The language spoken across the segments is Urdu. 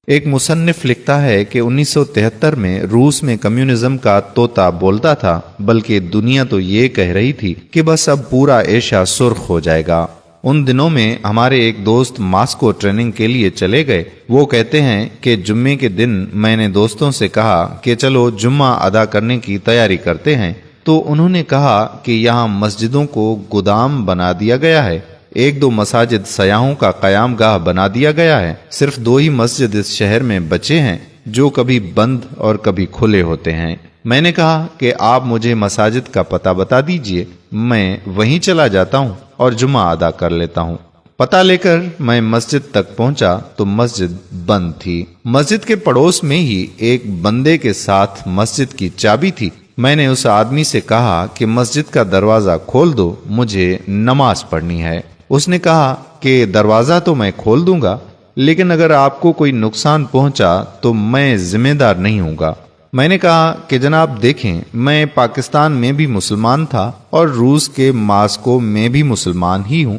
ایک مصنف لکھتا ہے کہ 1973 میں روس میں کمیونزم کا طوطا بولتا تھا، بلکہ دنیا تو یہ کہہ رہی تھی کہ بس اب پورا ایشیا سرخ ہو جائے گا۔ ان دنوں میں ہمارے ایک دوست ماسکو ٹریننگ کے لیے چلے گئے۔ وہ کہتے ہیں کہ جمعے کے دن میں نے دوستوں سے کہا کہ چلو جمعہ ادا کرنے کی تیاری کرتے ہیں، تو انہوں نے کہا کہ یہاں مسجدوں کو گودام بنا دیا گیا ہے، 1-2 مساجد سیاحوں کا قیام گاہ بنا دیا گیا ہے، صرف 2 ہی مسجد اس شہر میں بچے ہیں جو کبھی بند اور کبھی کھلے ہوتے ہیں۔ میں نے کہا کہ آپ مجھے مساجد کا پتہ بتا دیجئے، میں وہیں چلا جاتا ہوں اور جمعہ ادا کر لیتا ہوں۔ پتہ لے کر میں مسجد تک پہنچا تو مسجد بند تھی۔ مسجد کے پڑوس میں ہی ایک بندے کے ساتھ مسجد کی چابی تھی۔ میں نے اس آدمی سے کہا کہ مسجد کا دروازہ کھول دو، مجھے نماز پڑھنی ہے۔ اس نے کہا کہ دروازہ تو میں کھول دوں گا، لیکن اگر آپ کو کوئی نقصان پہنچا تو میں ذمہ دار نہیں ہوں گا۔ میں نے کہا کہ جناب دیکھیں، میں پاکستان میں بھی مسلمان تھا اور روس کے ماسکو میں بھی مسلمان ہی ہوں۔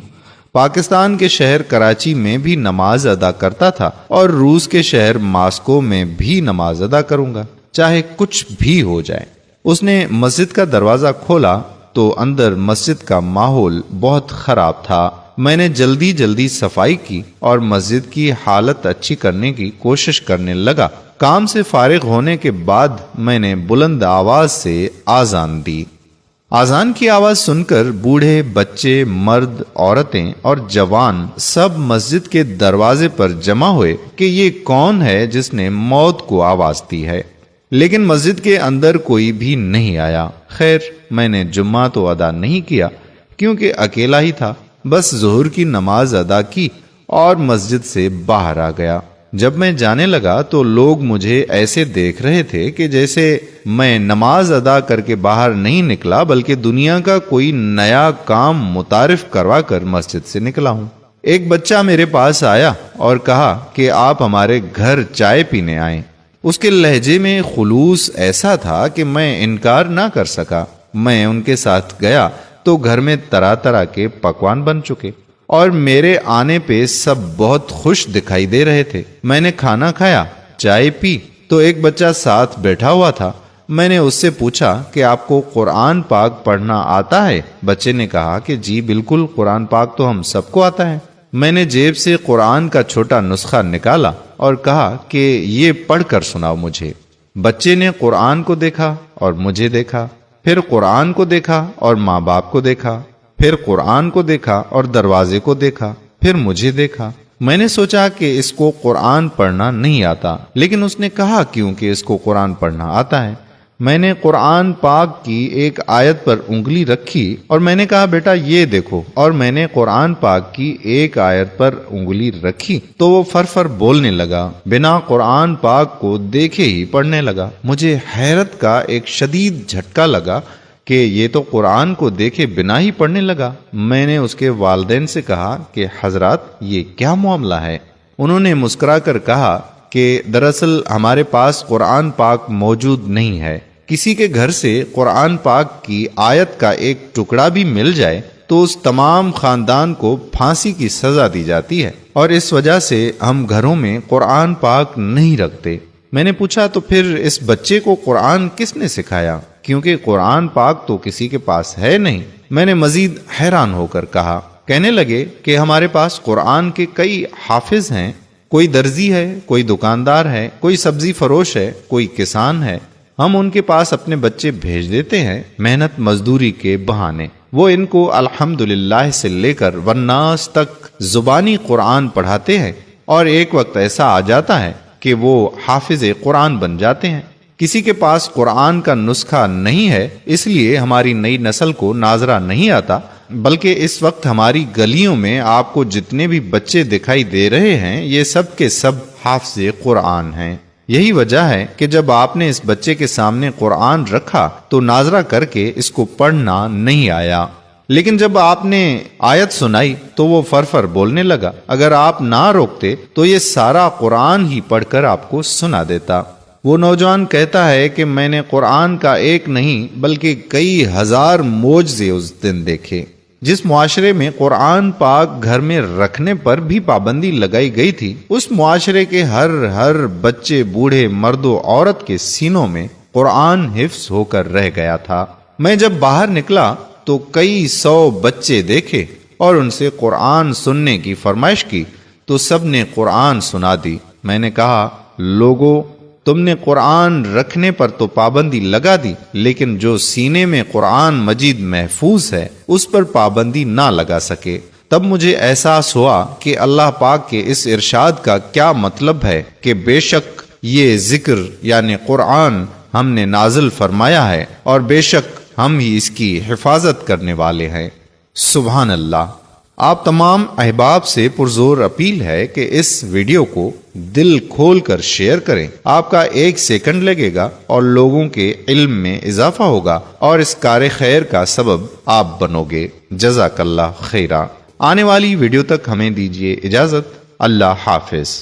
پاکستان کے شہر کراچی میں بھی نماز ادا کرتا تھا اور روس کے شہر ماسکو میں بھی نماز ادا کروں گا، چاہے کچھ بھی ہو جائے۔ اس نے مسجد کا دروازہ کھولا تو اندر مسجد کا ماحول بہت خراب تھا۔ میں نے جلدی صفائی کی اور مسجد کی حالت اچھی کرنے کی کوشش کرنے لگا۔ کام سے فارغ ہونے کے بعد میں نے بلند آواز سے آذان دی۔ آذان کی آواز سن کر بوڑھے، بچے، مرد، عورتیں اور جوان سب مسجد کے دروازے پر جمع ہوئے کہ یہ کون ہے جس نے موت کو آواز دی ہے، لیکن مسجد کے اندر کوئی بھی نہیں آیا۔ خیر، میں نے جمعہ تو ادا نہیں کیا کیونکہ اکیلا ہی تھا، بس ظہر کی نماز ادا کی اور مسجد سے باہر آ گیا۔ جب میں جانے لگا تو لوگ مجھے ایسے دیکھ رہے تھے کہ جیسے میں نماز ادا کر کے باہر نہیں نکلا بلکہ دنیا کا کوئی نیا کام متعارف کروا کر مسجد سے نکلا ہوں۔ ایک بچہ میرے پاس آیا اور کہا کہ آپ ہمارے گھر چائے پینے آئیں۔ اس کے لہجے میں خلوص ایسا تھا کہ میں انکار نہ کر سکا۔ میں ان کے ساتھ گیا تو گھر میں طرح طرح کے پکوان بن چکے اور میرے آنے پہ سب بہت خوش دکھائی دے رہے تھے۔ میں نے کھانا کھایا، چائے پی تو ایک بچہ ساتھ بیٹھا ہوا تھا۔ میں نے اس سے پوچھا کہ آپ کو قرآن پاک پڑھنا آتا ہے؟ بچے نے کہا کہ جی بالکل، قرآن پاک تو ہم سب کو آتا ہے۔ میں نے جیب سے قرآن کا چھوٹا نسخہ نکالا اور کہا کہ یہ پڑھ کر سناؤ مجھے۔ بچے نے قرآن کو دیکھا اور مجھے دیکھا، پھر قرآن کو دیکھا اور ماں باپ کو دیکھا، پھر قرآن کو دیکھا اور دروازے کو دیکھا، پھر مجھے دیکھا۔ میں نے سوچا کہ اس کو قرآن پڑھنا نہیں آتا، لیکن اس نے کہا کیوں کہ اس کو قرآن پڑھنا آتا ہے۔ میں نے قرآن پاک کی ایک آیت پر انگلی رکھی اور میں نے کہا بیٹا یہ دیکھو، اور میں نے قرآن پاک کی ایک آیت پر انگلی رکھی تو وہ فر بولنے لگا، بنا قرآن پاک کو دیکھے ہی پڑھنے لگا۔ مجھے حیرت کا ایک شدید جھٹکا لگا کہ یہ تو قرآن کو دیکھے بنا ہی پڑھنے لگا۔ میں نے اس کے والدین سے کہا کہ حضرات یہ کیا معاملہ ہے؟ انہوں نے مسکرا کر کہا کہ دراصل ہمارے پاس قرآن پاک موجود نہیں ہے۔ کسی کے گھر سے قرآن پاک کی آیت کا ایک ٹکڑا بھی مل جائے تو اس تمام خاندان کو پھانسی کی سزا دی جاتی ہے، اور اس وجہ سے ہم گھروں میں قرآن پاک نہیں رکھتے۔ میں نے پوچھا تو پھر اس بچے کو قرآن کس نے سکھایا، کیونکہ قرآن پاک تو کسی کے پاس ہے نہیں۔ میں نے مزید حیران ہو کر کہا، کہنے لگے کہ ہمارے پاس قرآن کے کئی حافظ ہیں، کوئی درزی ہے، کوئی دکاندار ہے، کوئی سبزی فروش ہے، کوئی کسان ہے۔ ہم ان کے پاس اپنے بچے بھیج دیتے ہیں محنت مزدوری کے بہانے۔ وہ ان کو الحمدللہ سے لے کر والناس تک زبانی قرآن پڑھاتے ہیں، اور ایک وقت ایسا آ جاتا ہے کہ وہ حافظ قرآن بن جاتے ہیں۔ کسی کے پاس قرآن کا نسخہ نہیں ہے، اس لیے ہماری نئی نسل کو ناظرہ نہیں آتا، بلکہ اس وقت ہماری گلیوں میں آپ کو جتنے بھی بچے دکھائی دے رہے ہیں یہ سب کے سب حافظ قرآن ہیں۔ یہی وجہ ہے کہ جب آپ نے اس بچے کے سامنے قرآن رکھا تو ناظرہ کر کے اس کو پڑھنا نہیں آیا، لیکن جب آپ نے آیت سنائی تو وہ فر بولنے لگا۔ اگر آپ نہ روکتے تو یہ سارا قرآن ہی پڑھ کر آپ کو سنا دیتا۔ وہ نوجوان کہتا ہے کہ میں نے قرآن کا ایک نہیں بلکہ کئی ہزار معجزے اس دن دیکھے۔ جس معاشرے میں قرآن پاک گھر میں رکھنے پر بھی پابندی لگائی گئی تھی، اس معاشرے کے ہر بچے، بوڑھے، مرد و عورت کے سینوں میں قرآن حفظ ہو کر رہ گیا تھا۔ میں جب باہر نکلا تو کئی 100 بچے دیکھے اور ان سے قرآن سننے کی فرمائش کی تو سب نے قرآن سنا دی۔ میں نے کہا، لوگو، تم نے قرآن رکھنے پر تو پابندی لگا دی، لیکن جو سینے میں قرآن مجید محفوظ ہے اس پر پابندی نہ لگا سکے۔ تب مجھے احساس ہوا کہ اللہ پاک کے اس ارشاد کا کیا مطلب ہے کہ بے شک یہ ذکر یعنی قرآن ہم نے نازل فرمایا ہے اور بے شک ہم ہی اس کی حفاظت کرنے والے ہیں۔ سبحان اللہ۔ آپ تمام احباب سے پرزور اپیل ہے کہ اس ویڈیو کو دل کھول کر شیئر کریں۔ آپ کا 1 سیکنڈ لگے گا اور لوگوں کے علم میں اضافہ ہوگا اور اس کار خیر کا سبب آپ بنو گے۔ جزاک اللہ خیرہ۔ آنے والی ویڈیو تک ہمیں دیجیے اجازت۔ اللہ حافظ۔